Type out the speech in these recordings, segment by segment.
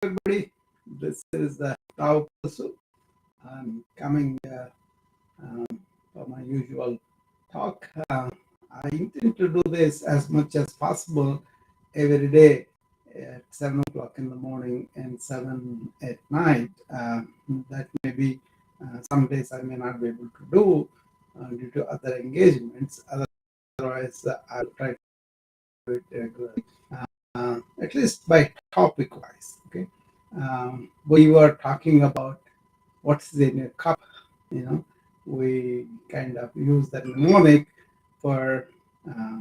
Everybody, this is the Tao Pursuit. I'm coming for my usual talk. I intend to do this as much as possible every day at 7 o'clock in the morning and 7 at night. That may be some days I may not be able to do due to other engagements. Otherwise, I'll try to do it regularly, at least by topic wise. Okay. We were talking about what's in a cup. You know, we kind of use that mnemonic for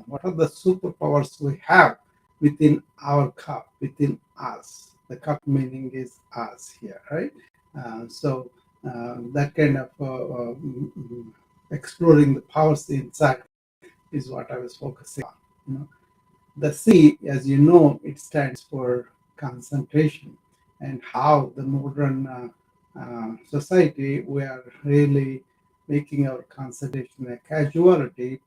what are the superpowers we have within our cup, within us. The cup meaning is us here, right? That kind of exploring the powers inside is what I was focusing on. You know, the C, as you know, it stands for concentration, and how the modern society we are really making our concentration a casualty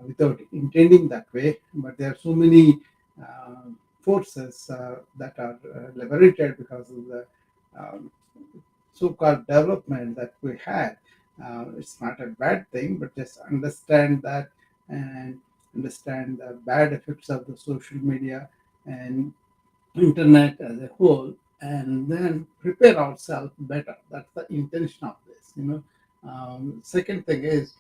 without intending that way. But there are so many uh, forces that are liberated because of the um, so-called development that we had. It's not a bad thing, but just understand that and understand the bad effects of the social media and internet as a whole, and then prepare ourselves better. That's the intention of this. Second thing is,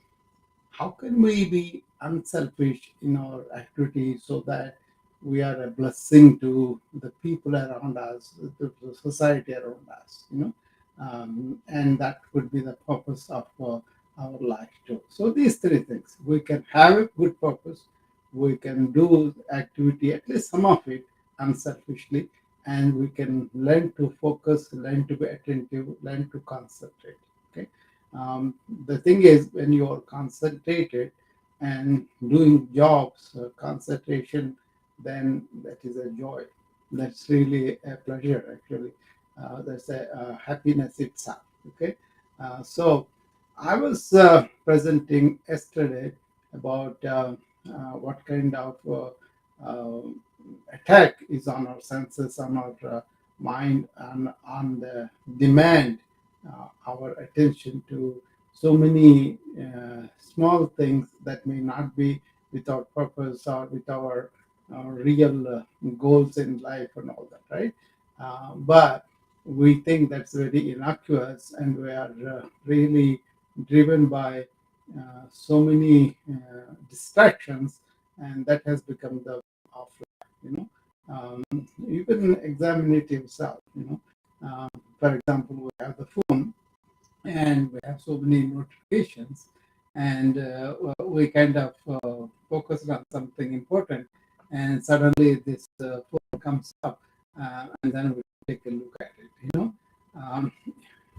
how can we be unselfish in our activities so that we are a blessing to the people around us, to the society around us, and that would be the purpose of our life too. So these three things, we can have a good purpose, we can do activity, at least some of it, unselfishly, and we can learn to focus, learn to be attentive, learn to concentrate. Okay. The thing is, when you are concentrated and doing jobs, concentration, then that is a joy. That's really a pleasure, actually. That's a happiness itself. Okay. So I was presenting yesterday about what kind of uh, attack is on our senses, on our mind, and on the demand our attention to so many small things that may not be without purpose or with our real goals in life and all that, right? But we think that's very innocuous, and we are really driven by so many distractions, and that has become the of life. You can examine it yourself. For example, we have the phone, and we have so many notifications, and we kind of focus on something important, and suddenly this phone comes up, and then we take a look at it. Um,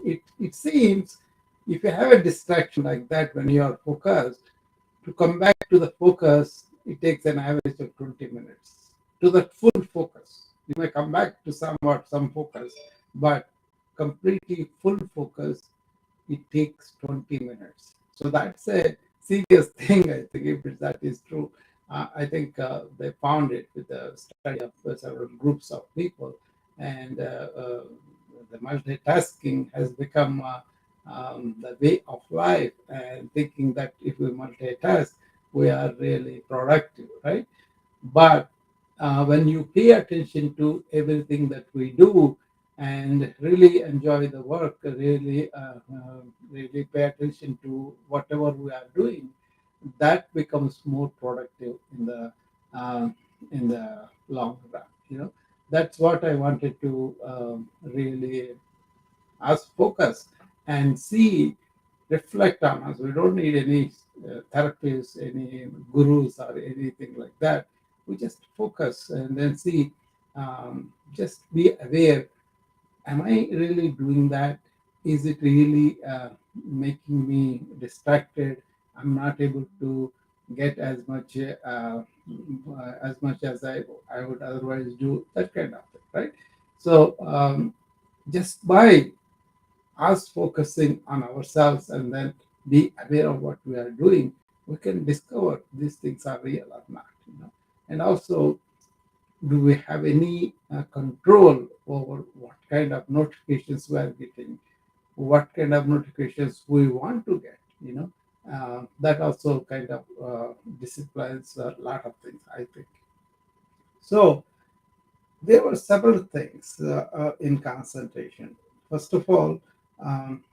it seems, if you have a distraction like that when you are focused, to come back to the focus, it takes an average of 20 minutes to the full focus. You may come back to somewhat some focus, but completely full focus, it takes 20 minutes. So that's a serious thing, I think, if that is true. I think they found it with a study of several groups of people, and the multitasking has become the way of life, and thinking that if we multitask, we are really productive, right? But when you pay attention to everything that we do and really enjoy the work, really pay attention to whatever we are doing, that becomes more productive um, in the long run. That's what I wanted to really us focus and see, reflect on us. We don't need any therapists, any gurus, or anything like that. We just focus and then see, just be aware. Am I really doing that? Is it really making me distracted? I'm not able to get as much as I would otherwise do, that kind of thing, right? So just by us focusing on ourselves and then be aware of what we are doing, we can discover these things are real or not. And also, Do we have any control over what kind of notifications we are getting, what kind of notifications we want to get? That also kind of disciplines a lot of things, I think. So there were several things in concentration. First of all, um,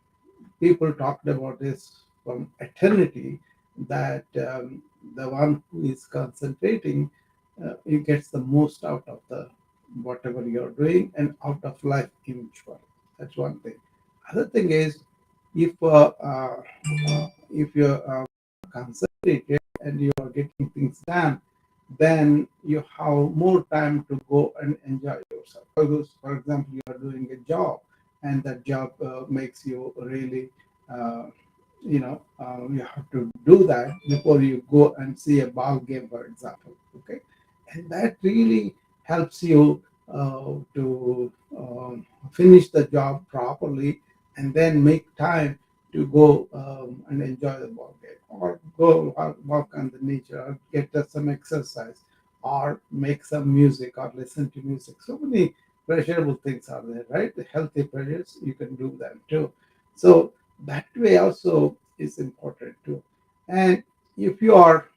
people talked about this from eternity, that the one who is concentrating, he gets the most out of the whatever you're doing and out of life eventually. That's one thing. Other thing is, if you're concentrated and you are getting things done, then you have more time to go and enjoy yourself. For example, you are doing a job, and that job makes you really, uh, you have to do that before you go and see a ball game, for example. Okay, and that really helps you to finish the job properly, and then make time to go and enjoy the ball game, or go walk on the nature, or get some exercise, or make some music, or listen to music. So many pleasurable things are there, right? The healthy pleasures, you can do them too. So that way also is important too. And if you are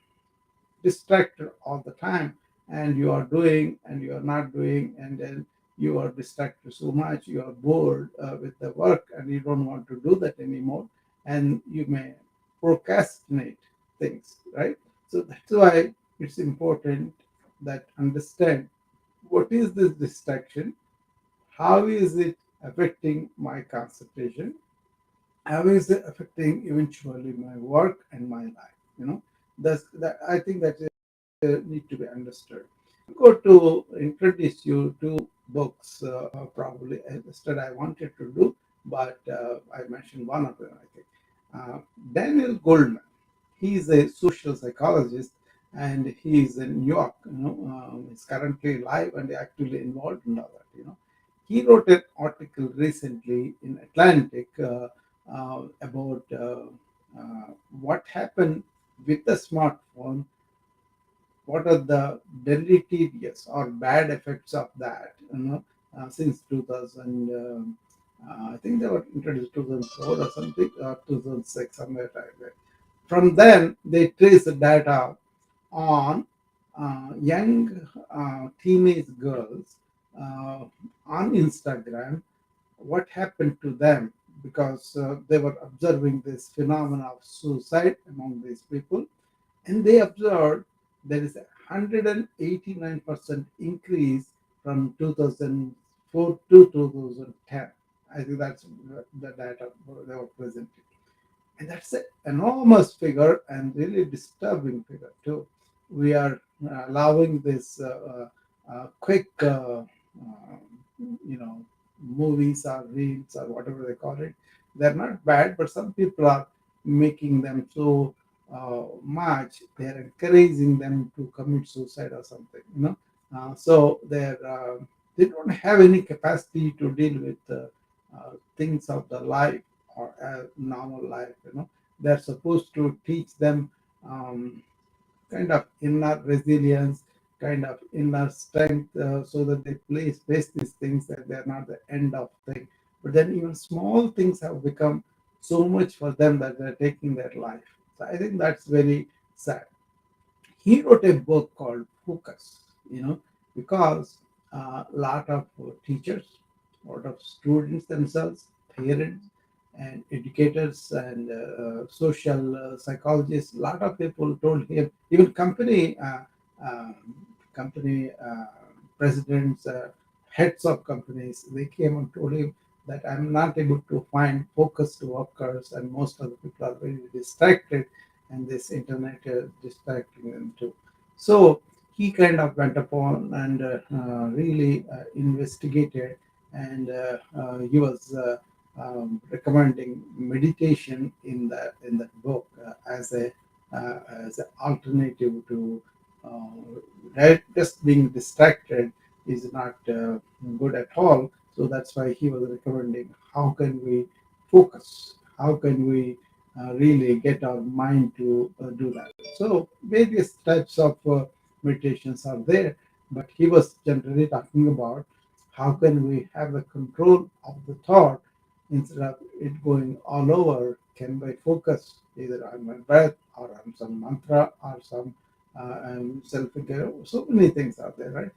distracted all the time, and you are doing and you are not doing, and then you are distracted so much, you are bored with the work, and you don't want to do that anymore, and you may procrastinate things, right? So that's why it's important that understand what is this distraction, how is it affecting my concentration, how is it affecting eventually my work and my life. That's that I think that need to be understood. Go to introduce you to books, probably instead I wanted to do, but I mentioned one of them, I think. Uh, Daniel Goldman, he is a social psychologist, and he is in New York. He's currently live and actively involved in all that. He wrote an article recently in Atlantic about what happened with the smartphone, what are the deleterious or bad effects of that, since 2000. I think they were introduced 2004 or something, or 2006, somewhere like that. From then they trace the data on young teenage girls uh, on Instagram, what happened to them, because they were observing this phenomena of suicide among these people, and they observed there is a 189% increase from 2004 to 2010. I think that's the data they were presented. And that's an enormous figure and really disturbing figure too. We are allowing this quick, you know, movies or reels or whatever they call it. They're not bad, but some people are making them so much. They're encouraging them to commit suicide or something. So they don't have any capacity to deal with things of the life, or a normal life. They're supposed to teach them um, kind of inner resilience, kind of inner strength, so that they face these things, that they're not the end of thing. But then even small things have become so much for them that they're taking their life. So I think that's very sad. He wrote a book called Focus, because a lot of teachers, a lot of students themselves, parents, and educators, and social psychologists, a lot of people told him, even uh, company presidents, heads of companies, they came and told him that I'm not able to find focused workers, and most of the people are very distracted, and this internet is distracting them too. So he kind of went upon and really investigated, and he was recommending meditation in that book, as an alternative to just being distracted is not good at all. So that's why he was recommending how can we focus, how can we really get our mind to do that. So various types of meditations are there, but he was generally talking about how can we have the control of the thought instead of it going all over. Can we focus either on my breath or on some mantra or some self-care? So many things are there, right?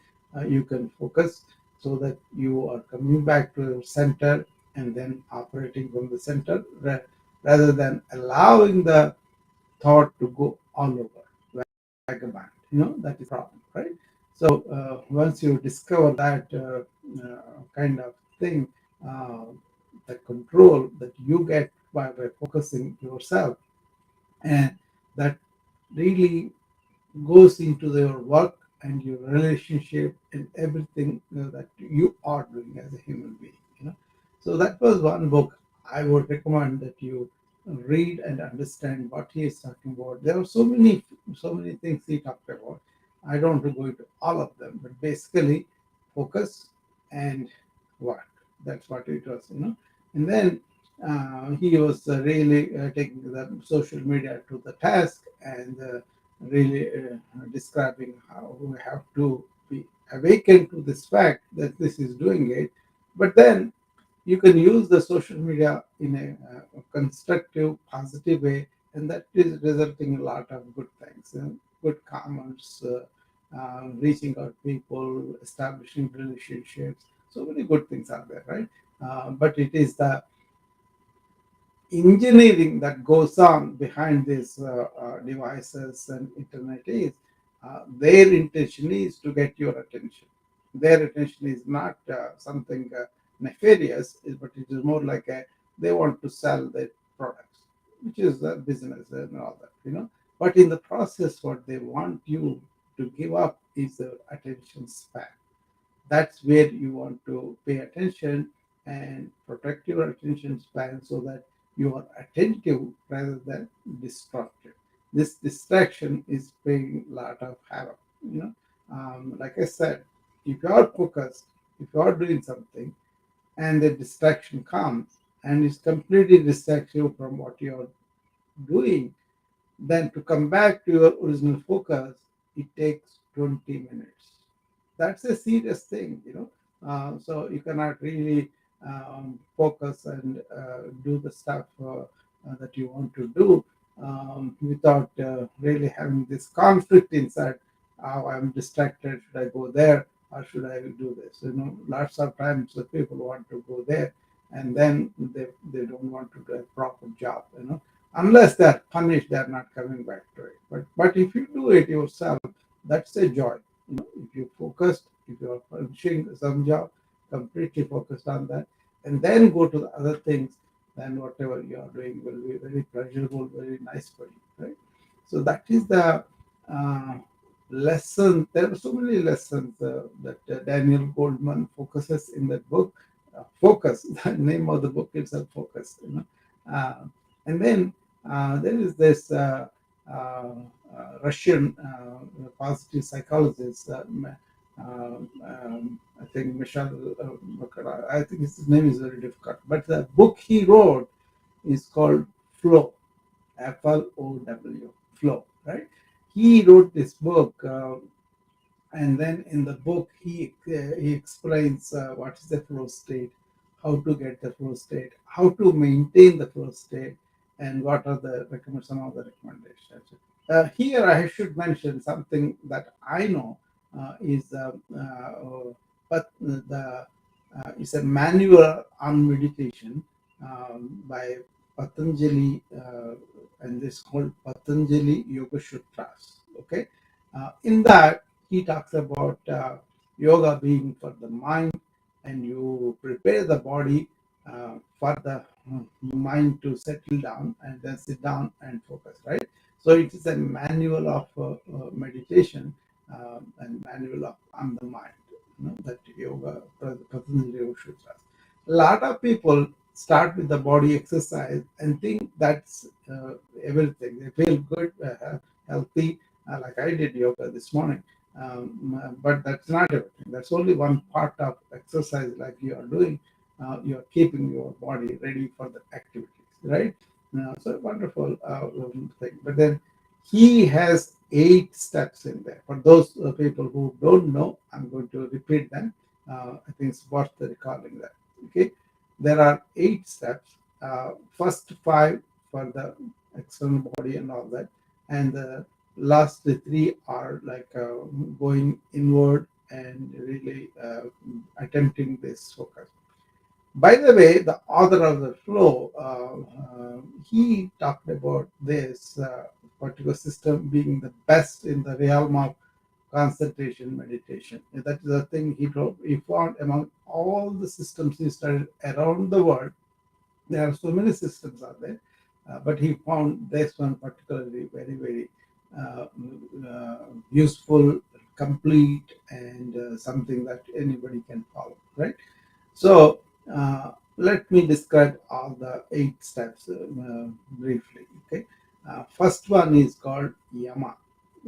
You can focus so that you are coming back to your center and then operating from the center rather than allowing the thought to go all over like a band. That is the problem, right? So once you discover that kind of thing, uh, the control that you get by focusing yourself, and that really goes into your work and your relationship and everything that you are doing as a human being. So that was one book I would recommend that you read and understand what he is talking about. There are so many things he talked about. I don't want to go into all of them, but basically focus and work. That's what it was. And then he was really taking the social media to the task and really describing how we have to be awakened to this fact that this is doing it. But then you can use the social media in a constructive, positive way, and that is resulting in a lot of good things, good comments, reaching out people, establishing relationships. So many good things are there, right? But it is the engineering that goes on behind these devices and internet is their intention is to get your attention. Their attention is not something nefarious, but it is more like they want to sell their products, which is a business and all that. But in the process, what they want you to give up is the attention span. That's where you want to pay attention and protect your attention span so that you are attentive rather than distracted. This distraction is paying a lot of havoc. Like I said, if you are focused, if you are doing something and the distraction comes and it's completely distracts you from what you are doing, then to come back to your original focus, it takes 20 minutes. That's a serious thing. So you cannot really focus and do the stuff that you want to do without really having this conflict inside. Oh, I'm distracted. Should I go there or should I do this? Lots of times the people want to go there and then they don't want to do a proper job. Unless they're punished, they're not coming back to it. But if you do it yourself, that's a joy. If you focused, if you're finishing some job, completely focused on that, and then go to the other things, then whatever you are doing will be very pleasurable, very nice for you, right? So that is the uh, lesson. There are so many lessons that Daniel Goldman focuses in that book. Focus, the name of the book itself, Focus. Uh, and then there is this Russian positive psychologist, I think Michel, I think his name is very difficult, but the book he wrote is called Flow, Flow, Flow, right? He wrote this book and then in the book he explains what is the flow state, how to get the flow state, how to maintain the flow state, and what are the some of the recommendations. Here I should mention something that I know is but the it's a manual on meditation by Patanjali, and this called Patanjali Yoga Sutras. Okay, in that he talks about yoga being for the mind, and you prepare the body for the mind to settle down and then sit down and focus, right? So it is a manual of meditation and manual of on the mind, that yoga, Patanjali Yoga Sutras. A lot of people start with the body exercise and think that's everything. They feel good, healthy, like I did yoga this morning. But that's not everything. That's only one part of exercise, like you are doing. You are keeping your body ready for the activities, right? So wonderful thing. But then He has 8 steps in there. For those people who don't know, I'm going to repeat them. I think it's worth recalling that. Okay, there are 8 steps. First five for the external body and all that, and the last three are like going inward and really attempting this focus. By the way, the author of the flow, he talked about this particular system being the best in the realm of concentration meditation. And that is the thing he wrote. He found among all the systems he studied around the world, there are so many systems out there, but he found this one particularly very, very useful, complete, and something that anybody can follow, right? So let me describe all the 8 steps briefly. Okay, first one is called yama.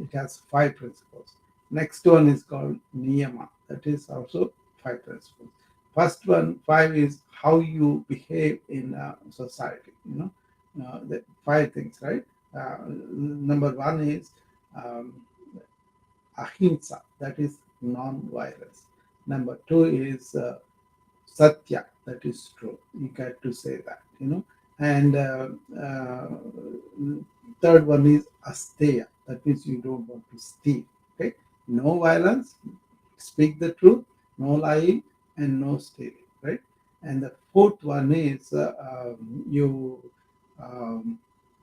It has 5 principles. Next one is called niyama. That is also 5 principles. First one, five is how you behave in society. The 5 things, right? Number one is um, ahimsa. That is non-violence. Number two is satya, that is true, you got to say that, and uh, third one is asteya, that means you don't want to steal. Okay, no violence, speak the truth, no lying, and no stealing, right? And the fourth one is you um,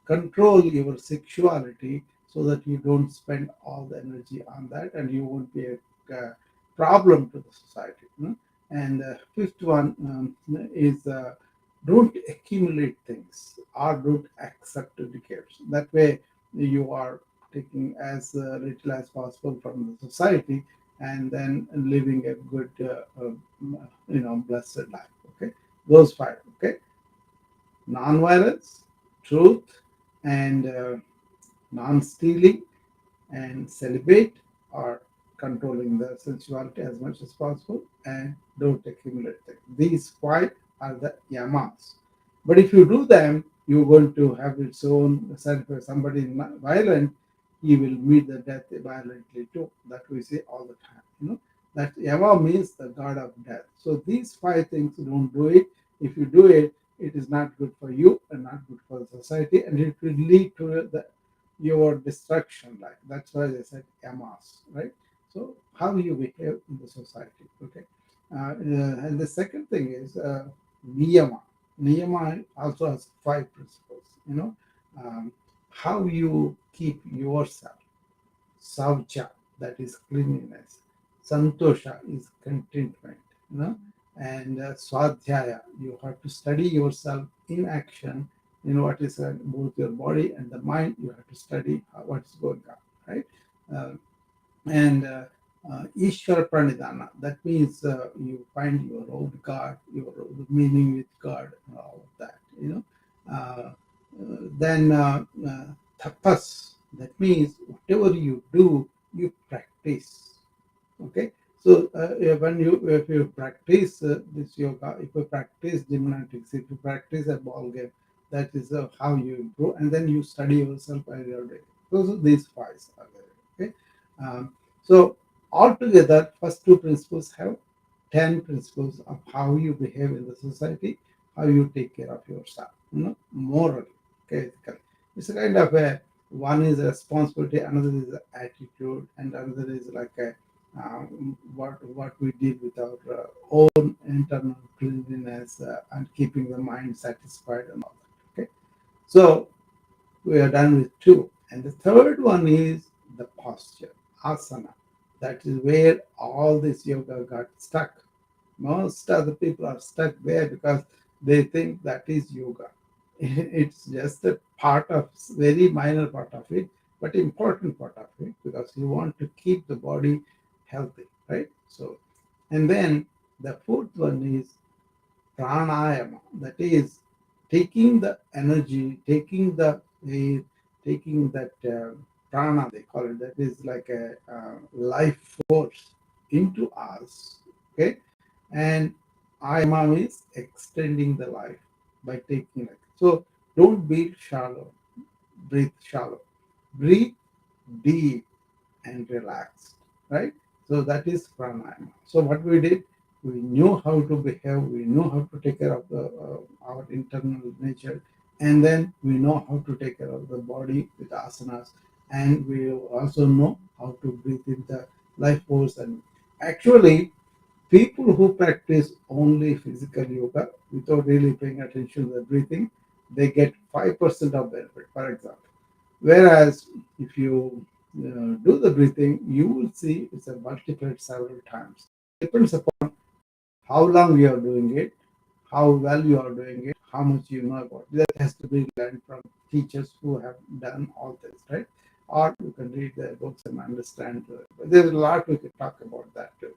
control your sexuality so that you don't spend all the energy on that and you won't be a problem to the society. And fifth one is don't accumulate things or don't accept duplicates. That way, you are taking as little as possible from the society and then living a good, blessed life. Okay, those five. Okay, non-violence, truth, and non-stealing, and celibate or controlling the sensuality as much as possible and don't accumulate things. These five are the yamas. But if you do them, you're going to have its own side effect. Somebody is violent, he will meet the death violently too. That we say all the time. That yama means the god of death. So these 5 things, don't do it. If you do it, it is not good for you and not good for the society, and it will lead to your destruction. Like that's why they said yamas, right? So how you behave in the society. Okay, and the second thing is niyama. Niyama also has 5 principles. How you keep yourself. Savcha, that is cleanliness. Santosha is contentment. And swadhyaya, you have to study yourself in action. What is both your body and the mind. You have to study what is going on, right? Uh, and Ishvara Pranidhana. That means you find your own God, your own meaning with God, and all of that. Then tapas. That means whatever you do, you practice. Okay, so when you if you practice this yoga, if you practice gymnastics, if you practice a ball game, that is how you improve, and then you study yourself every day. Those are these five are there. Okay, so altogether, first two principles have 10 principles of how you behave in the society, how you take care of yourself, morally, okay, ethically. It's a kind of a one is a responsibility, another is a attitude, and another is like a what we did with our own internal cleanliness and keeping the mind satisfied and all that. Okay, so we are done with two. And the third one is the posture, asana. That is where all this yoga got stuck. Most of the people are stuck there because they think that is yoga. It's just a part of, very minor part of it, but important part of it because you want to keep the body healthy, right? So, and then the fourth one is pranayama, that is taking the energy, taking the air, taking that prana, they call it, that is like a life force into us. Okay, and ayama is extending the life by taking it. So don't be shallow, breathe shallow. breathe deep and relaxed, right? So that is pranayama. So what we did, we knew how to behave, we knew how to take care of our internal nature, and then we know how to take care of the body with asanas, and we also know how to breathe in the life force. And actually, people who practice only physical yoga without really paying attention to the breathing, they get 5% of benefit, for example. Whereas if you do the breathing, you will see it's a multiplied several times. Depends upon how long you are doing it, how well you are doing it, how much you know about it. That has to be learned from teachers who have done all this, right? Or you can read the books and understand. But there's a lot we can talk about that too.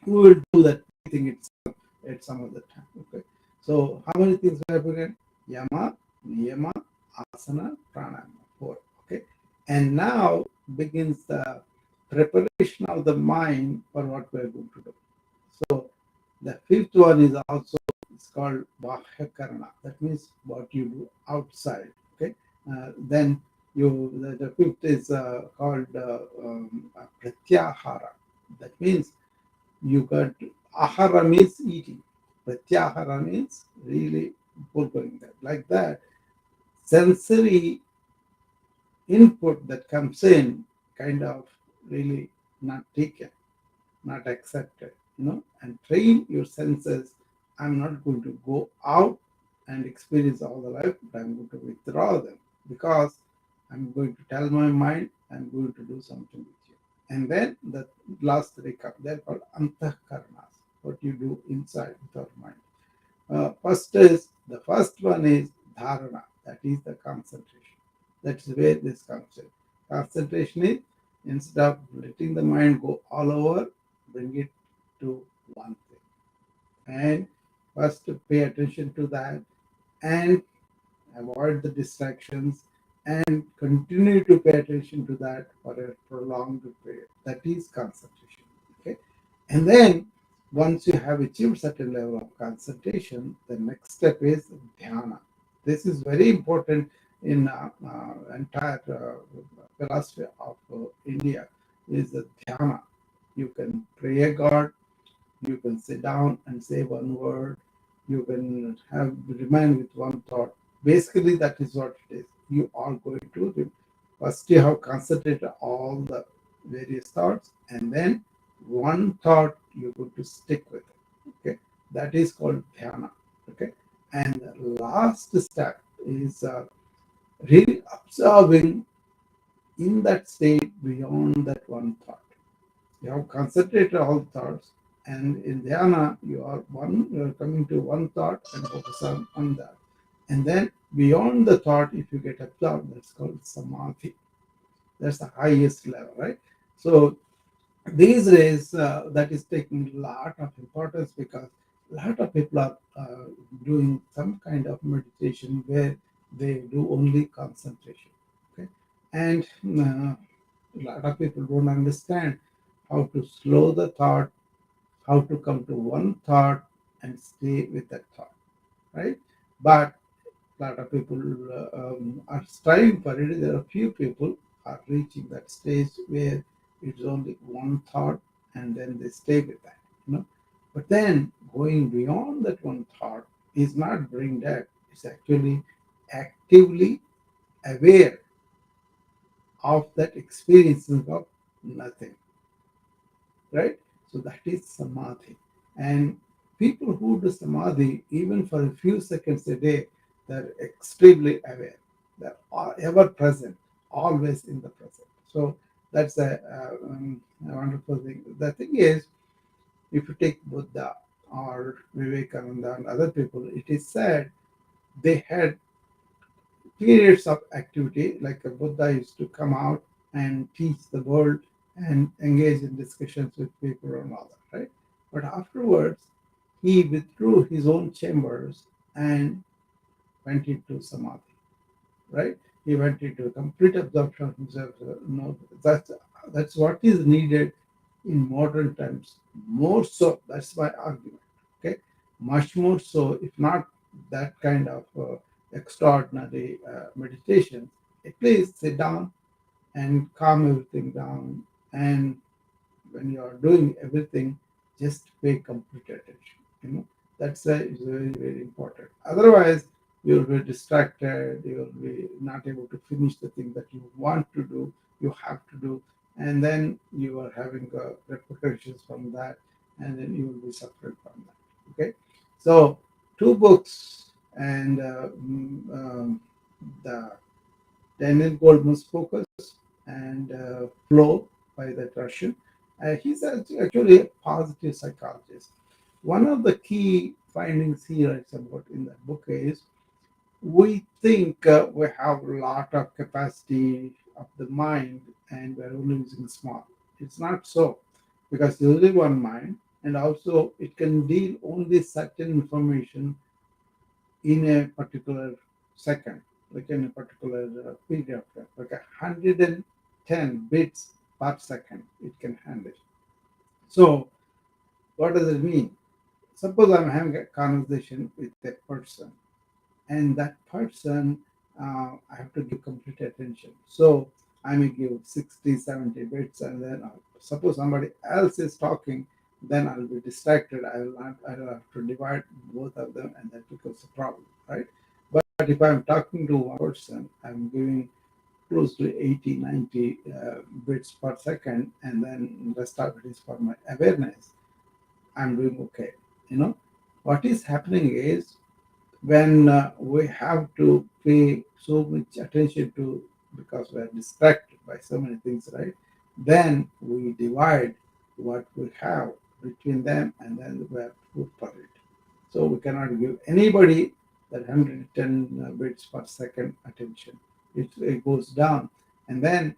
We will do that breathing itself at some other time. Okay. So how many things we have again? Yama, niyama, asana, pranayama. Four. Okay. And now begins the preparation of the mind for what we are going to do. So the fifth one is also, it's called bahya karana. That means what you do outside. Okay. Then the fifth is called pratyahara. That means you got ahara means eating. Pratyahara means really fulfilling that. Like that, sensory input that comes in kind of really not taken, not accepted, and train your senses. I'm not going to go out and experience all the life, but I'm going to withdraw them because I'm going to tell my mind I'm going to do something with you. And then the last three come, they're called antahkaranas, what you do inside with our mind. The first one is dharana, that is the concentration. That's where this comes in. Concentration is, instead of letting the mind go all over, bring it to one thing. And first pay attention to that and avoid the distractions and continue to pay attention to that for a prolonged period. That is concentration. Okay. And then once you have achieved certain level of concentration, the next step is dhyana. This is very important in entire philosophy of India is the dhyana. You can pray a God, you can sit down and say one word, you can have remain with one thought. Basically that is what it is. You are going to first you have concentrated all the various thoughts, and then one thought you're going to stick with it. Okay, that is called dhyana. Okay, and the last step is really observing in that state beyond that one thought. You have concentrated all thoughts, and in dhyana, you are coming to one thought and focus on that. And then beyond the thought, if you get absorbed, that's called samadhi. That's the highest level, right? So these days, that is taking a lot of importance because a lot of people are doing some kind of meditation where they do only concentration. Okay, and a lot of people don't understand how to slow the thought, how to come to one thought and stay with that thought, right? But a lot of people are striving for it. There are few people are reaching that stage where it's only one thought and then they stay with that. But then going beyond that one thought is not brain dead. It's actually actively aware of that experiencing of nothing, right? So that is samadhi. And people who do samadhi, even for a few seconds a day, they're extremely aware. They're ever present, always in the present. So that's a wonderful thing. The thing is, if you take Buddha or Vivekananda and other people, it is said they had periods of activity, like a Buddha used to come out and teach the world and engage in discussions with people and all that, right? But afterwards, he withdrew his own chambers and went into samadhi, right? He went into complete absorption of himself. No, that's what is needed in modern times. More so, that's my argument. Okay, much more so, if not that kind of extraordinary meditation, Please sit down and calm everything down. And when you are doing everything, just pay complete attention. That's is very very important. Otherwise, you'll be distracted. You'll be not able to finish the thing that you want to do. You have to do, and then you are having repercussions from that, and then you will be suffering from that. Okay, so two books and the Daniel Goldman's Focus and Flow by that Russian. He's actually a positive psychologist. One of the key findings he writes about in that book is we think we have a lot of capacity of the mind and we're only using small. It's not so because there's only one mind and also it can deal only certain information in a particular second, like in a particular period of time, like 110 bits per second it can handle. So what does it mean? Suppose I'm having a conversation with a person and that person I have to give complete attention. So I may give 60, 70 bits and then suppose somebody else is talking, then I'll be distracted. I'll have to divide both of them and that becomes a problem, right? But if I'm talking to one person, I'm giving close to 80, 90 bits per second and then the rest of it is for my awareness. I'm doing okay. You know, what is happening is when we have to pay so much attention to because we are distracted by so many things, right? Then we divide what we have between them and then we have to put for it. So we cannot give anybody that 110 bits per second attention. It goes down. And then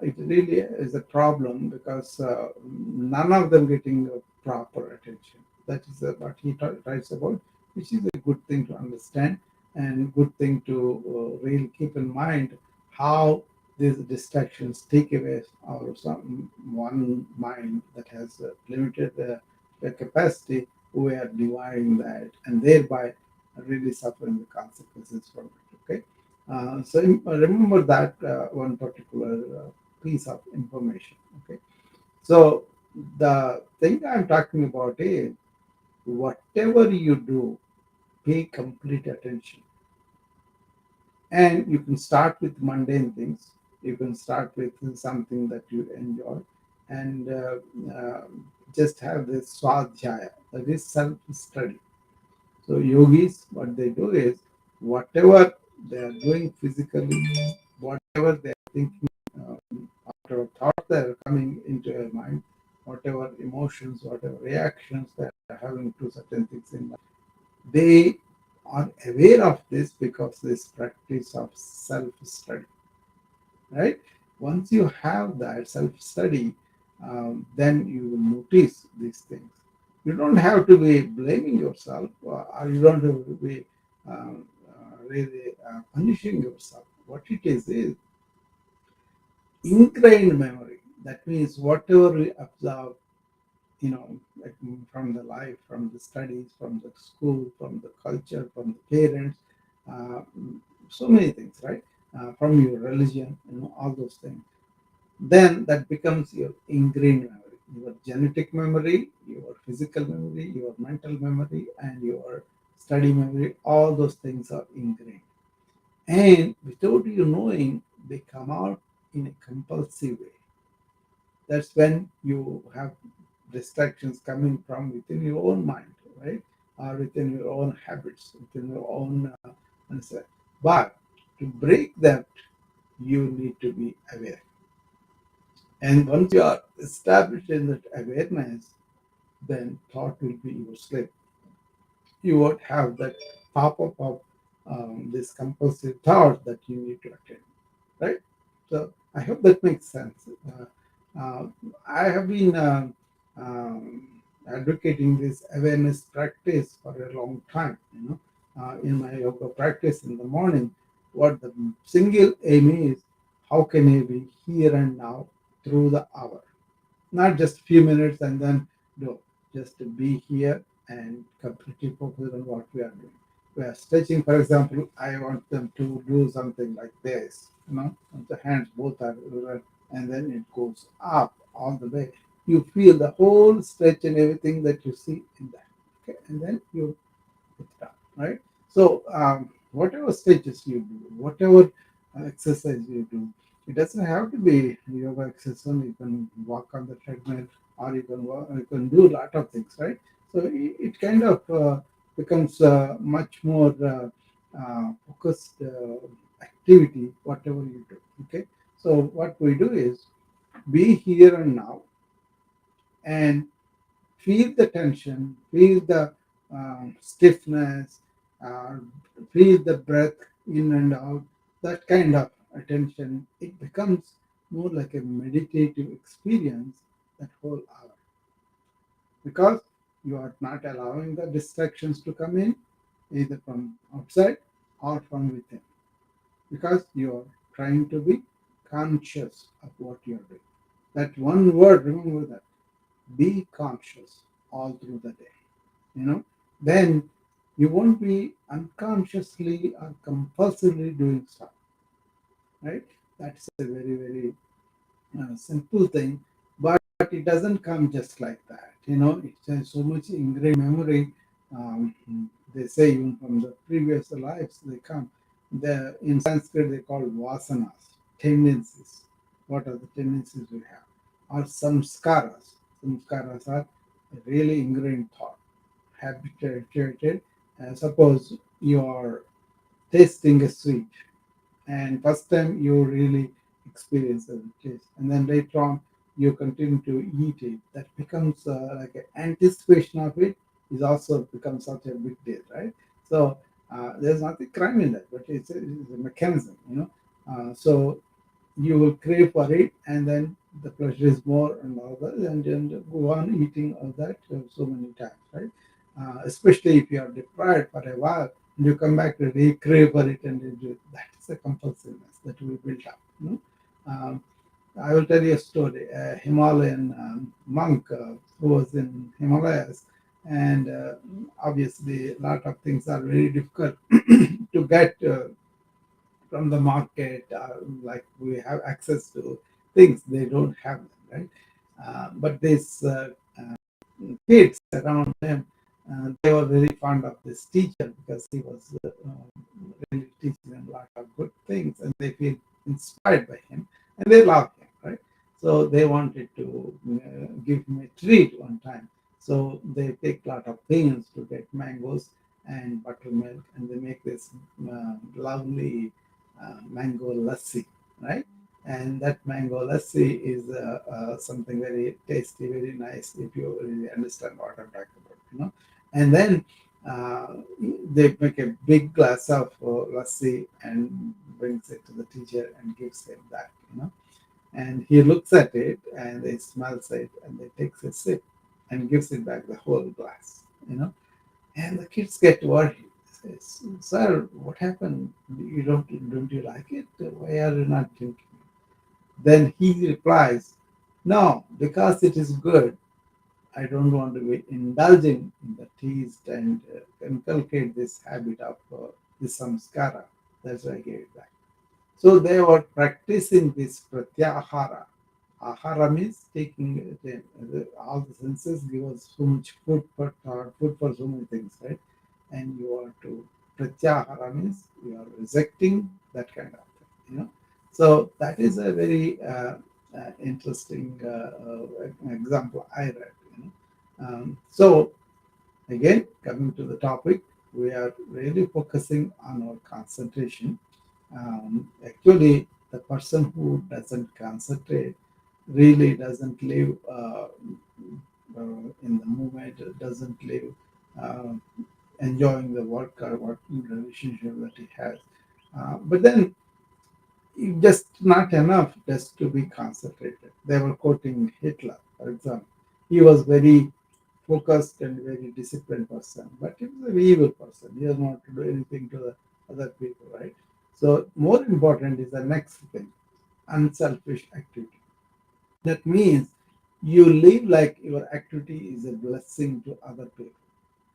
it really is a problem because none of them getting proper attention. That is what he writes about, which is a good thing to understand and good thing to really keep in mind how these distractions take away our some one mind that has limited capacity. We are dividing that and thereby really suffering the consequences from it. Okay, so remember that one particular piece of information. Okay, so the thing I'm talking about is whatever you do, pay complete attention. And you can start with mundane things. You can start with something that you enjoy and just have this swadhyaya, that is self study. So, yogis, what they do is whatever they are doing physically, whatever they are thinking, whatever thoughts that are coming into your mind, whatever emotions, whatever reactions they are having to certain things in life, they are aware of this because this practice of self-study, right? Once you have that self-study, then you will notice these things. You don't have to be blaming yourself, or you don't have to be really punishing yourself. What it is ingrained memory. That means whatever we observe, like from the life, from the studies, from the school, from the culture, from the parents, uh, so many things, right? From your religion, all those things. Then that becomes your ingrained memory, your genetic memory, your physical memory, your mental memory, and your study memory. All those things are ingrained. And without you knowing, they come out in a compulsive way. That's when you have distractions coming from within your own mind, right? Or within your own habits, within your own mindset. But to break that, you need to be aware. And once you are established in that awareness, then thought will be your slave. You won't have that pop-up of this compulsive thought that you need to attend, right? So I hope that makes sense. Uh, I have been advocating this awareness practice for a long time. In my yoga practice in the morning, what the single aim is, how can I be here and now through the hour? Not just a few minutes and then no, just to be here and completely focus on what we are doing. We are stretching, for example. I want them to do something like this. the hands both are red, and then it goes up all the way. You feel the whole stretch and everything that you see in that. Okay, and then you put it up, right? So whatever stretches you do, whatever exercise you do, it doesn't have to be yoga exercise. You can walk on the treadmill, or you can do a lot of things, right? So it kind of becomes much more focused activity, whatever you do. Okay, so what we do is be here and now and feel the tension, feel the stiffness, uh, feel the breath in and out, that kind of attention. It becomes more like a meditative experience that whole hour, because you are not allowing the distractions to come in either from outside or from within, because you are trying to be conscious of what you are doing. That one word, remember that, be conscious all through the day, you know, then you won't be unconsciously or compulsively doing stuff, right? That's a very, very simple thing, but it doesn't come just like that. It has so much ingrained memory. Um, they say even from the previous lives they come. In Sanskrit they call vasanas, tendencies. What are the tendencies we have? Or samskaras. Samskaras are really ingrained thought, habituated. Suppose you are tasting a sweet, and first time you really experience the taste, and then later on you continue to eat it, that becomes like an anticipation of it is also becomes such a big deal, right? So there's nothing crime in that, but it's a mechanism, so you will crave for it, and then the pleasure is more and all that, and then go on eating all that so many times, right? Especially if you are deprived for a while, and you come back to crave for it, and you do it. That is a compulsiveness that we built up. I will tell you a story. A Himalayan monk who was in Himalayas, and obviously a lot of things are very difficult to get from the market, like we have access to things they don't have them, right? But these kids around them, they were very fond of this teacher because he was really teaching them a lot of good things, and they feel inspired by him, and they love him, right? So they wanted to give him a treat one time. So they take a lot of pains to get mangoes and buttermilk, and they make this lovely mango lassi, right? And that mango lassi is something very tasty, very nice, if you really understand what I'm talking about, And then uh, they make a big glass of lassi and brings it to the teacher and gives him that, And he looks at it and he smells it and he takes a sip and gives it back the whole glass. And the kids get worried. Says, "Sir, what happened? Don't you like it? Why are you not drinking?" Then he replies, "No, because it is good. I don't want to be indulging in the taste and inculcate this habit of this samskara. That's why I gave it back." So they were practicing this pratyahara. Ahara means taking all the senses give us so much food for thought, food for so many things, right? And you are to pratyahara means you are rejecting that kind of thing, So that is a very interesting example I read. So again, coming to the topic, we are really focusing on our concentration. Actually, the person who doesn't concentrate really doesn't live in the moment, doesn't live uh, enjoying the work or working relationship that he has. But then it's just not enough just to be concentrated. They were quoting Hitler, for example. He was very focused and very disciplined person, but he was a very evil person. He doesn't want to do anything to the other people, right? So more important is the next thing, unselfish activity. That means you live like your activity is a blessing to other people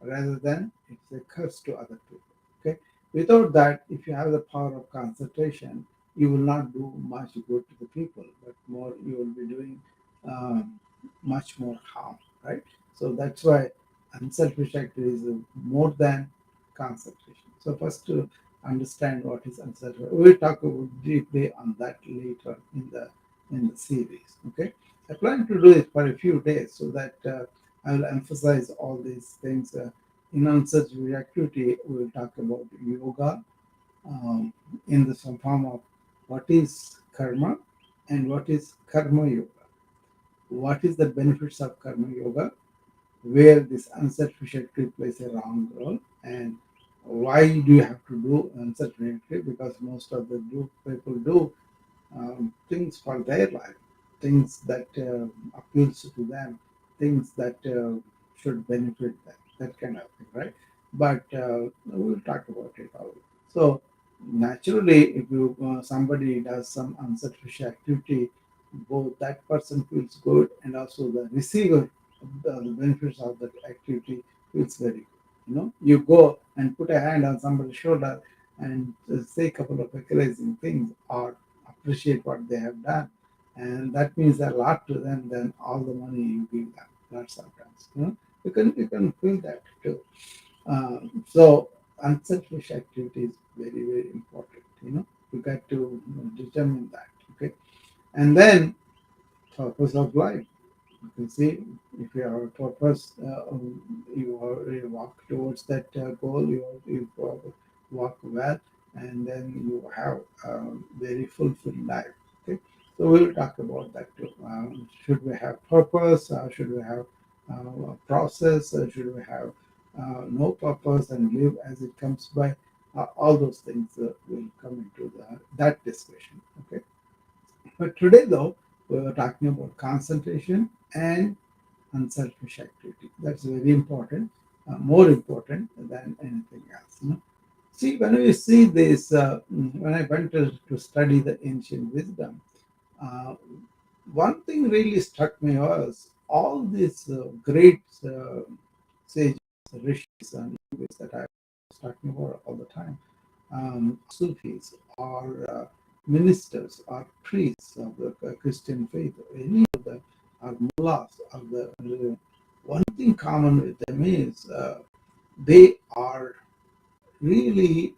rather than it's a curse to other people. Okay. Without that, if you have the power of concentration, you will not do much good to the people, but more you will be doing um, much more harm, right? So that's why unselfish activity is more than concentration. So first to understand what is unselfish, we'll talk about deeply on that later in the series. Okay, I plan to do it for a few days so that I will emphasize all these things. In unselfish activity, we will talk about yoga um, in the some form of what is karma and what is karma yoga. What is the benefits of karma yoga? Where this unselfish activity plays a wrong role, and why do you have to do unselfish activity? Because most of the people do things for their life, things that appeals to them, things that should benefit them, that kind of thing, right? But we'll talk about it all. So naturally, if you somebody does some unselfish activity, both that person feels good and also the receiver of the benefits of that activity feels very good. You go and put a hand on somebody's shoulder and say a couple of encouraging things or appreciate what they have done. And that means a lot to them than all the money you give them. Not sometimes. You can feel that too. So unselfish activity is very, very important. You got to determine that. Okay. And then purpose of life. You can see if you have a purpose, you walk towards that goal, you walk well, and then you have a very fulfilled life. Okay, so we'll talk about that too. Should we have purpose? Should we have a process? Should we have no purpose and live as it comes by? All those things will come into that discussion. Okay. But today, though, we are talking about concentration and unselfish activity. That's very important, more important than anything else. See, when we see this, when I went to study the ancient wisdom, uh, one thing really struck me was all these great sages, rishis, and yogis that I was talking about all the time, Sufis or ministers or priests of the Christian faith, or any of the or mullahs of the religion, one thing common with them is they are really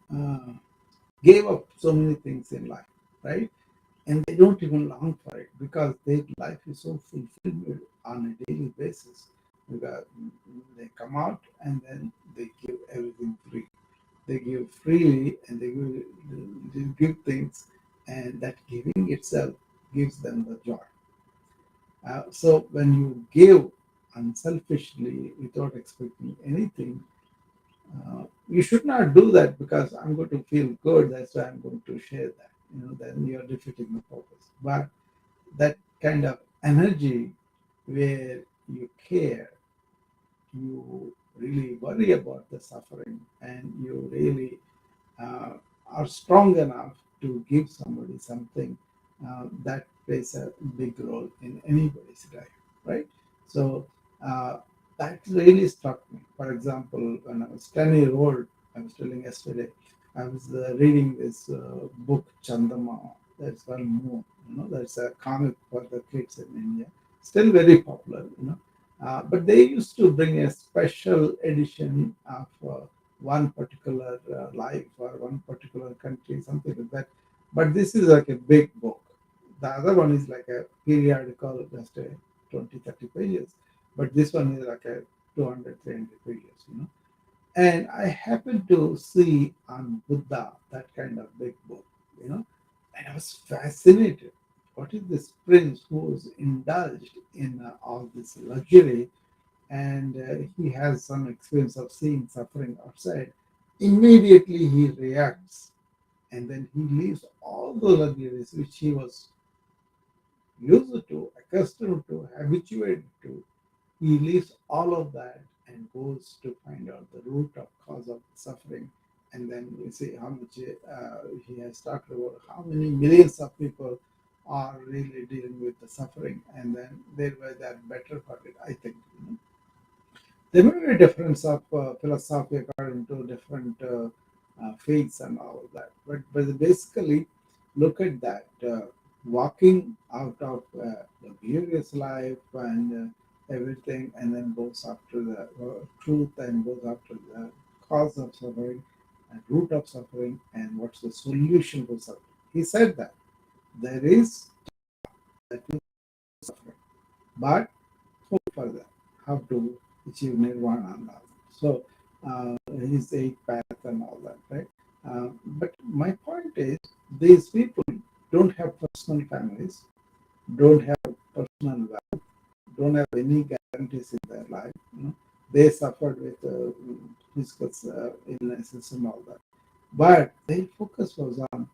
gave up so many things in life, right? And they don't even long for it because their life is so fulfilled on a daily basis. Because they come out and then they give everything free. They give freely and they give things, and that giving itself gives them the joy. So when you give unselfishly without expecting anything, you should not do that because I'm going to feel good. That's why I'm going to share that. Then you're defeating the purpose. But that kind of energy where you care, you really worry about the suffering, and you really uh, are strong enough to give somebody something, that plays a big role in anybody's life, right? So uh, that really struck me. For example, when I was 10 years old, I was telling yesterday, I was reading this book Chandama. That's one more. That's a comic for the kids in India. Still very popular. But they used to bring a special edition of one particular life or one particular country, something like that. But this is like a big book. The other one is like a periodical, just a 20, 30 pages. But this one is like a 200, 300 pages. And I happened to see on Buddha that kind of big book, you know, and I was fascinated. What is this prince who was indulged in all this luxury, and he has some experience of seeing suffering outside? Immediately he reacts, and then he leaves all the luxuries which he was used to, accustomed to, habituated to. He leaves all of that and goes to find out the root of cause of suffering. And then we see how much he has talked about how many millions of people are really dealing with the suffering, and then they're better for it. I think there may be a difference of philosophy according to different faiths and all of that, but basically Look at that, walking out of luxurious life and everything, and then goes after the truth and goes after the cause of suffering and root of suffering and what's the solution to suffering. He said that there is that is suffering, but for that, how to achieve nirvana and all that. So his eight path and all that, right? But my point is, these people don't have personal families, don't have personal wealth, don't have any guarantees in their life. They suffered with physical illnesses and all that. But their focus was on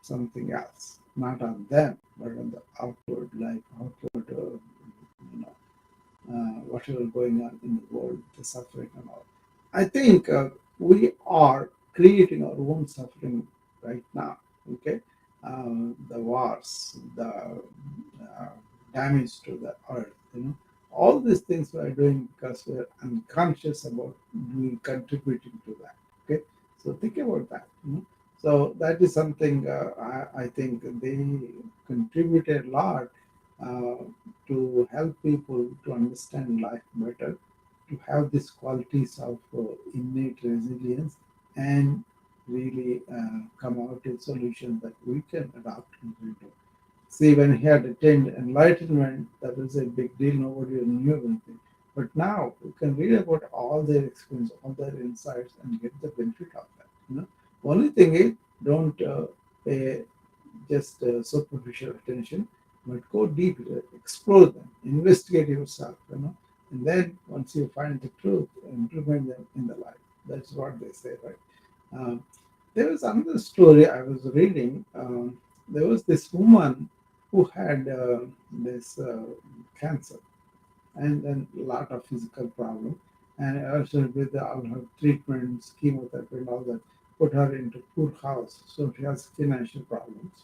something else, not on them, but on the outward life, outward, you know, whatever going on in the world, the suffering and all. I think we are creating our own suffering right now. Okay, the wars, the damage to the earth. All these things we are doing because we are unconscious about doing contributing to that. Okay, so think about that. So that is something I think they contributed a lot uh, to help people to understand life better, to have these qualities of innate resilience, and really come out with solutions that we can adopt into. See, when he had attained enlightenment, that was a big deal. Nobody knew anything. But now you can read about all their experience, all their insights, and get the benefit of that. Only thing is, don't pay just superficial attention, but go deep, explore them, investigate yourself. And then once you find the truth, implement them in the life. That's what they say, right? Um, there was another story I was reading. There was this woman who had this cancer and then a lot of physical problem, and also with all her treatments, chemotherapy, and all that, put her into poor house. So she has financial problems.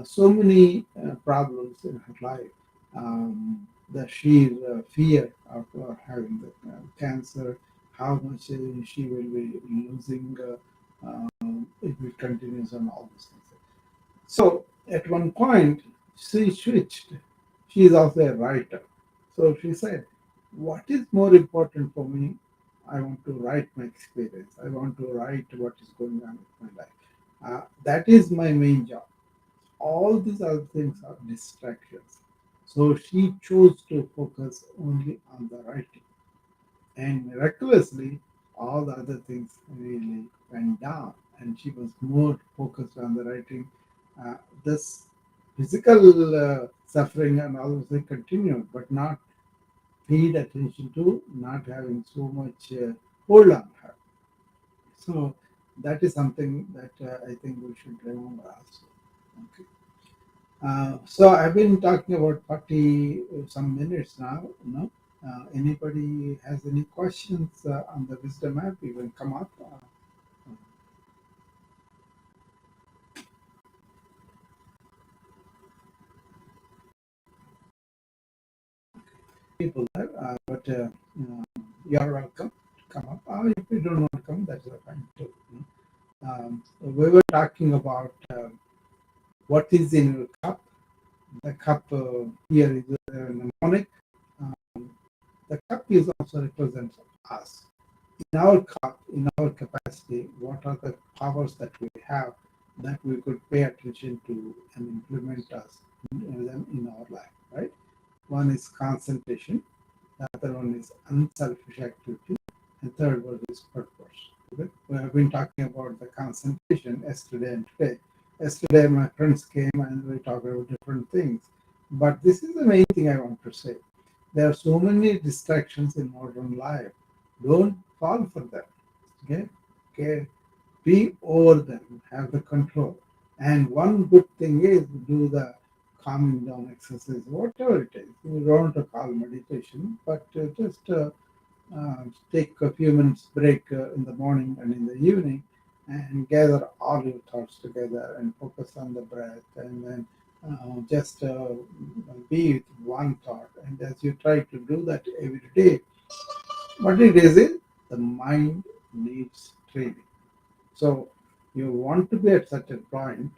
So many problems in her life. The sheer fear of having the cancer, how much she will be losing if it continues, and all those things. So at one point, she switched. She is also a writer. So she said, what is more important for me? I want to write my experience. I want to write what is going on with my life. That is my main job. All these other things are distractions. So she chose to focus only on the writing. And miraculously, all the other things really went down, and she was more focused on the writing. This physical suffering and all of that continued, but not paid attention to, not having so much hold on her. So that is something that I think we should remember also. Okay. So I've been talking about 40 some minutes now. Anybody has any questions on the wisdom app? You can come up. People there, but you're welcome to come up. If you don't want to come, that's fine too. We were talking about what is in your cup. The cup here is mnemonic. Um, the cup is also represents us. In our cup, in our capacity, what are the powers that we have that we could pay attention to and implement us in them in our life, right? One is concentration, the other one is unselfish activity, and third one is purpose. Okay? We have been talking about the concentration yesterday and today. Yesterday, my friends came and we talked about different things. But this is the main thing I want to say. There are so many distractions in modern life. Don't fall for them. Okay? Okay? Be over them, have the control. And one good thing is do the calming down exercise, whatever it is. You don't want to call meditation, but just take a few minutes break in the morning and in the evening and gather all your thoughts together and focus on the breath and then just be with one thought. And as you try to do that every day, what it is the mind needs training. So you want to be at such a point.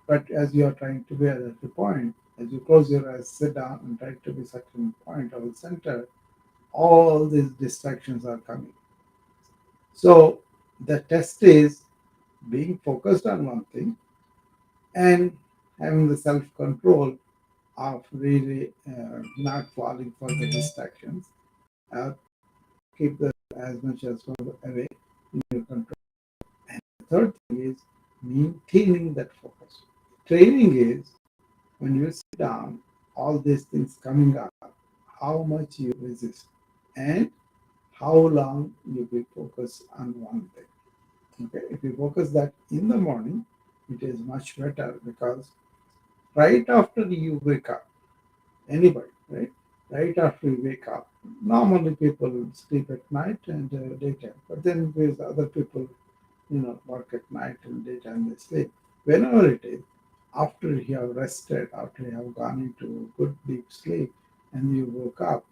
But as you are trying to be at the point, as you close your eyes, sit down and try to be certain point or center, all these distractions are coming. So the test is being focused on one thing and having the self control of really not falling for the distractions. Keep the as much as possible away in your control. And the third thing is maintaining that focus. Training is when you sit down, all these things coming up, how much you resist and how long you will focus on one thing. Okay, if you focus that in the morning, it is much better because right after you wake up, anybody, right? Right after you wake up, normally people sleep at night and daytime, but then there's other people, work at night and daytime they sleep. Whenever it is, after you have rested, after you have gone into good deep sleep, and you woke up,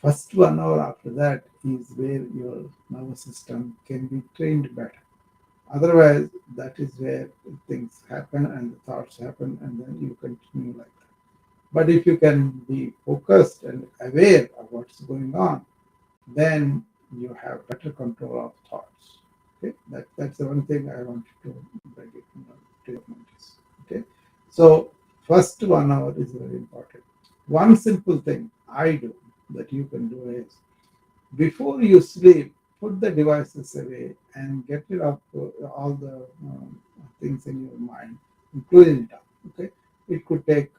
first 1 hour after that is where your nervous system can be trained better. Otherwise, that is where things happen and the thoughts happen, and then you continue like that. But if you can be focused and aware of what's going on, then you have better control of thoughts. Okay, that's the one thing I wanted to bring it to your notice. Okay, so first 1 hour is very important. One simple thing I do that you can do is before you sleep, put the devices away and get rid of all the things in your mind, including it. Okay, it could take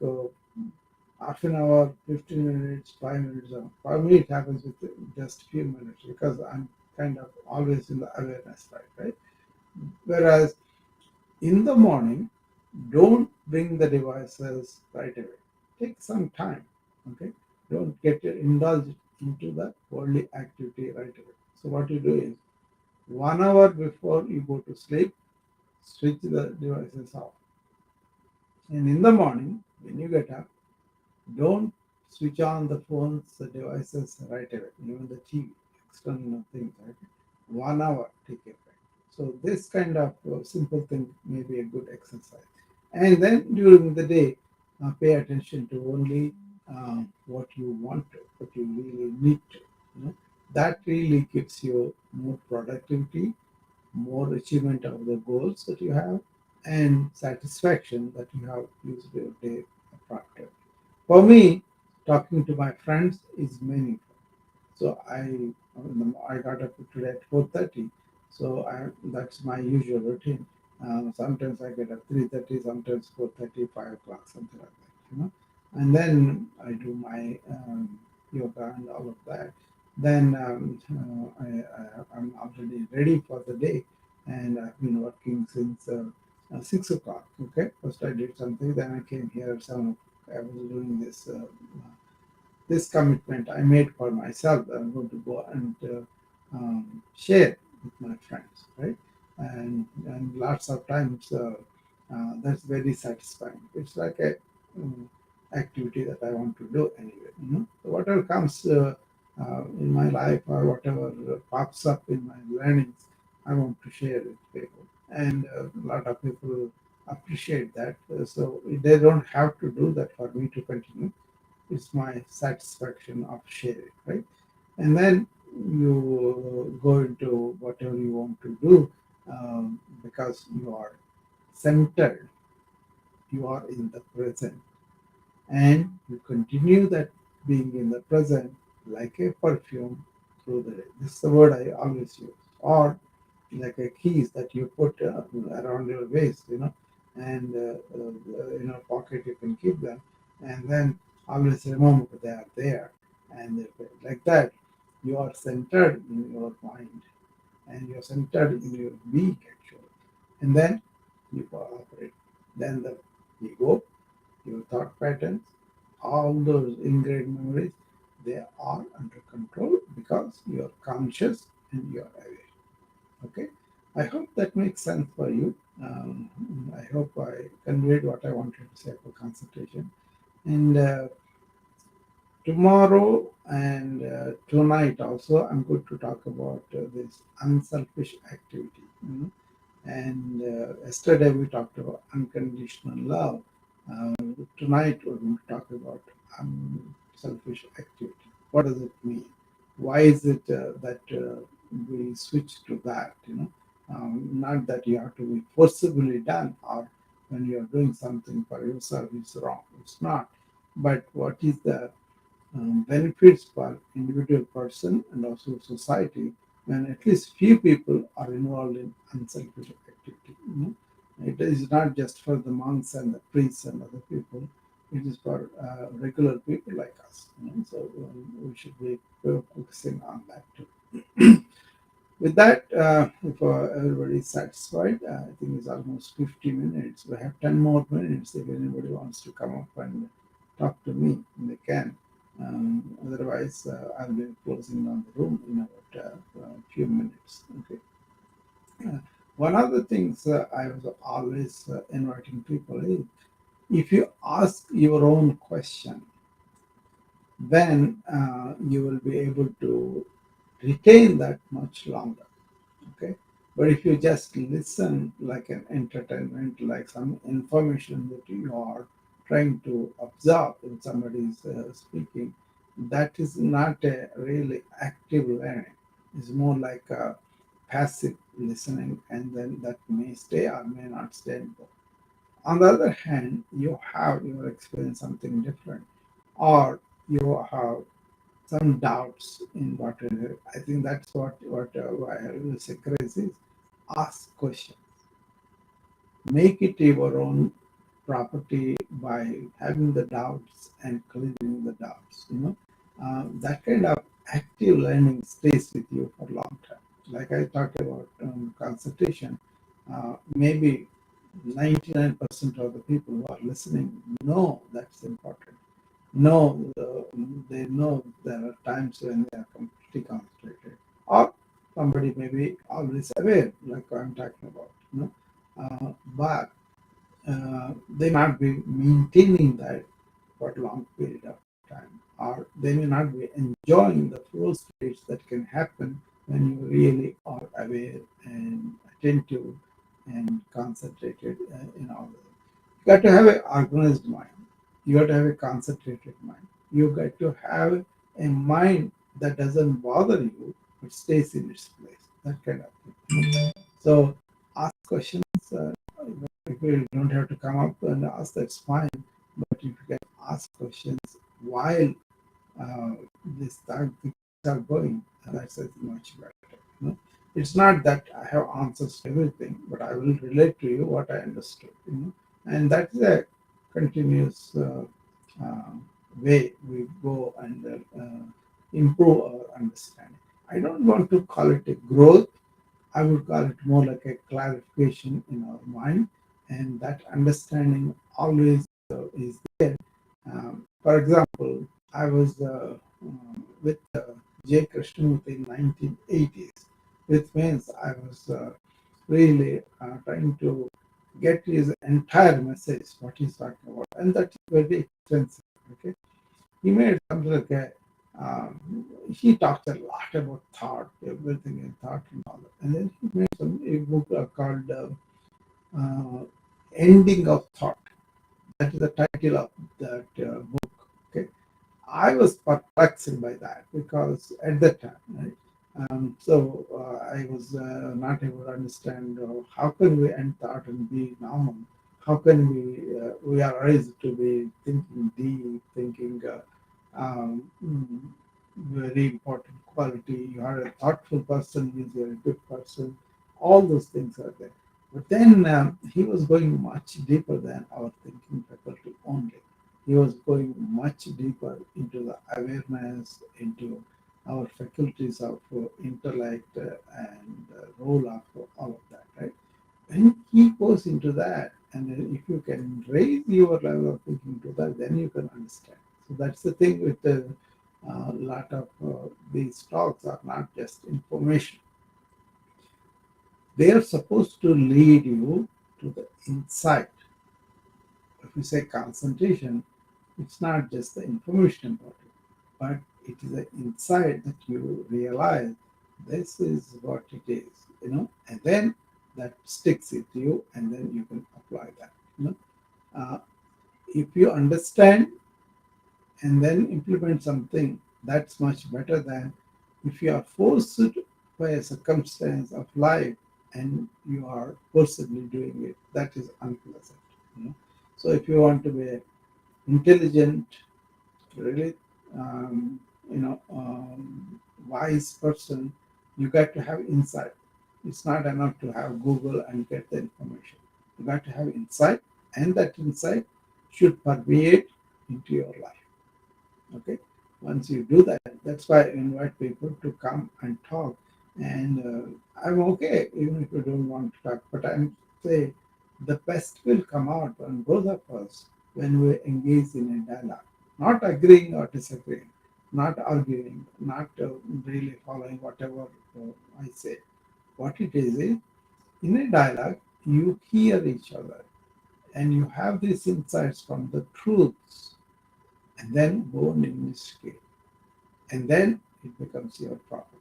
half an hour, 15 minutes, 5 minutes. For me, it happens with just few minutes because I'm kind of always in the awareness side, right? Whereas in the morning, don't bring the devices right away. Take some time, okay? Don't get indulged into the worldly activity right away. So what you do is 1 hour before you go to sleep, switch the devices off. And in the morning, when you get up, don't switch on the phones, the devices right away, even the TV, external things, right? 1 hour, take a break. So this kind of simple thing may be a good exercise. And then during the day, pay attention to only what you want to, what you really need to. That really gives you more productivity, more achievement of the goals that you have, and satisfaction that you have used your day properly. For me, talking to my friends is meaningful. So I got up today at 4:30. So that's my usual routine. Sometimes I get up 3:30, sometimes 4:30, 5 o'clock, something like that. And then I do my yoga and all of that. Then I'm already ready for the day, and I've been working since 6 o'clock. Okay, first I did something, then I came here. I was doing this commitment I made for myself that I'm going to go and share with my friends, right? And lots of times that's very satisfying. It's like a activity that I want to do anyway. So whatever comes in my life or whatever pops up in my learnings, I want to share with people, and a lot of people appreciate that. So they don't have to do that for me to continue. It's my satisfaction of sharing, right? And then you go into whatever you want to do because you are centered, you are in the present, and you continue that being in the present like a perfume through the day. This is the word I always use. Or like a keys that you put around your waist, and in a pocket you can keep them, and then always remember they are there, and like that, you are centered in your mind, and you're centered in your being actually, and then you cooperate. Then the ego, your thought patterns, all those ingrained memories, they are under control because you're conscious and you're aware. Okay, I hope that makes sense for you. I hope I conveyed what I wanted to say for concentration. And tomorrow and tonight also, I'm going to talk about this unselfish activity. And yesterday we talked about unconditional love. Uh, Tonight we're going to talk about unselfish activity. What does it mean? Why is it that we switch to that? Not that you have to be forcibly done, or when you're doing something for yourself, it's wrong. It's not. But what is the benefits for individual person and also society when at least few people are involved in unselfish activity. It is not just for the monks and the priests and other people. It is for regular people like us. So we should be focusing on that too. With that, if everybody is satisfied, I think it's almost 50 minutes. We have 10 more minutes. If anybody wants to come up and talk to me, they can. Otherwise, I'll be closing down the room in about a few minutes. Okay. Uh, One of the things I was always inviting people is if you ask your own question, then you will be able to retain that much longer. Okay, but if you just listen like an entertainment, like some information that you are trying to absorb when somebody is speaking, that is not a really active learning. It's more like a passive listening, and then that may stay or may not stay. On the other hand, you experience something different, or you have some doubts in what it is. I think that's what why I will say crazy is ask questions, make it your own property by having the doubts and clearing the doubts. That kind of active learning stays with you for a long time. Like I talked about concentration, maybe 99% of the people who are listening know that's important. No, they know there are times when they are completely concentrated, or somebody may be always aware, like I'm talking about. But they not be maintaining that for a long period of time, or they may not be enjoying the flow states that can happen when you really are aware and attentive and concentrated in all of it. You got to have an organized mind. You got to have a concentrated mind. You got to have a mind that doesn't bother you but stays in its place. That kind of thing. So ask questions. If you don't have to come up and ask, that's fine. But if you can ask questions while uh, these things are going, that's I think much better. You know? It's not that I have answers to everything, but I will relate to you what I understood. And that is a continuous uh, way we go and improve our understanding. I don't want to call it a growth. I would call it more like a clarification in our mind, and that understanding always is there. For example, I was with J. Krishnamurti in 1980s. With means I was really trying to get his entire message, what he's talking about, and that's very expensive. Okay, he made something like a he talks a lot about thought, everything in thought and all that. And then he made a book called uh, Ending of Thought. That is the title of that book. Okay, I was perplexed by that because at that time, right? I was not able to understand how can we end thought and be normal. How can we are raised to be thinking deep, thinking very important quality. You are a thoughtful person, means you're a good person. All those things are there. But then he was going much deeper than our thinking faculty only. He was going much deeper into the awareness, into our faculties of intellect and role of all of that, right? When he goes into that, and then if you can raise your level of thinking to that, then you can understand. So that's the thing with a lot of these talks are not just information. They are supposed to lead you to the insight. If we say concentration, it's not just the information about it, but it is the insight that you realize this is what it is, and then that sticks with you, and then you can apply that. You know, uh, if you understand and then implement something, that's much better than if you are forced by a circumstance of life and you are forcibly doing it. That is unpleasant. You know? So if you want to be intelligent, really, um, wise person, you got to have insight. It's not enough to have Google and get the information. You got to have insight, and that insight should permeate into your life. Okay, once you do that, that's why I invite people to come and talk. And I'm okay even if you don't want to talk, but I'm say the best will come out on both of us when we engage in a dialogue, not agreeing or disagreeing, not arguing, not really following whatever I say. What it is in a dialogue you hear each other and you have these insights from the truths, and then go and investigate, and then it becomes your property.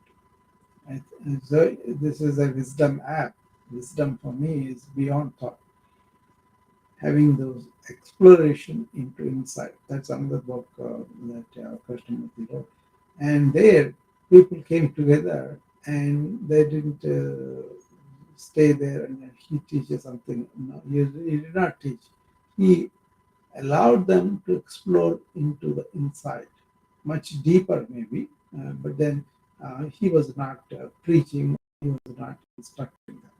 And so this is a wisdom app. Wisdom for me is beyond thought. Having those exploration into insight. That's another book that Krishnamurti wrote. And there, people came together and they didn't stay there and he teaches something. No, he did not teach. He allowed them to explore into the inside, much deeper maybe, but then he was not preaching, he was not instructing them.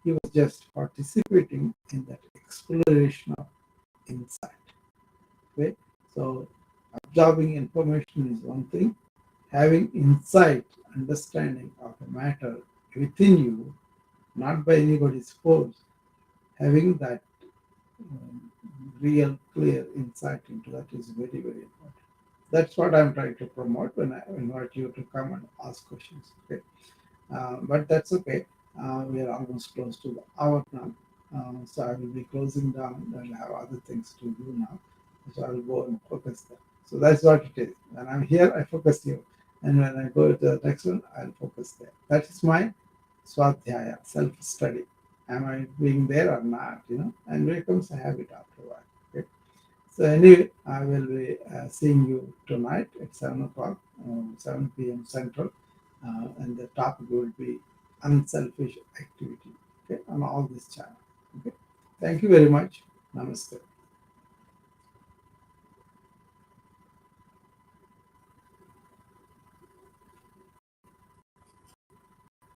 He was just participating in that exploration of insight. Okay? So absorbing information is one thing, having insight, understanding of a matter within you, not by anybody's force, having that um, real clear insight into that is very, very important. That's what I'm trying to promote when I invite you to come and ask questions. Okay, but that's okay. We are almost close to the hour now, so I will be closing down. I'll have other things to do now, so I'll go and focus there. So that's what it is. When I'm here, I focus here, and when I go to the next one, I'll focus there. That is my swadhyaya, self-study. Am I being there or not? And it becomes a habit after a while. Okay? So anyway, I will be seeing you tonight at 7 o'clock, 7 p.m. Central, and the topic will be unselfish activity. Okay, on all this channel. Okay, thank you very much. Namaste.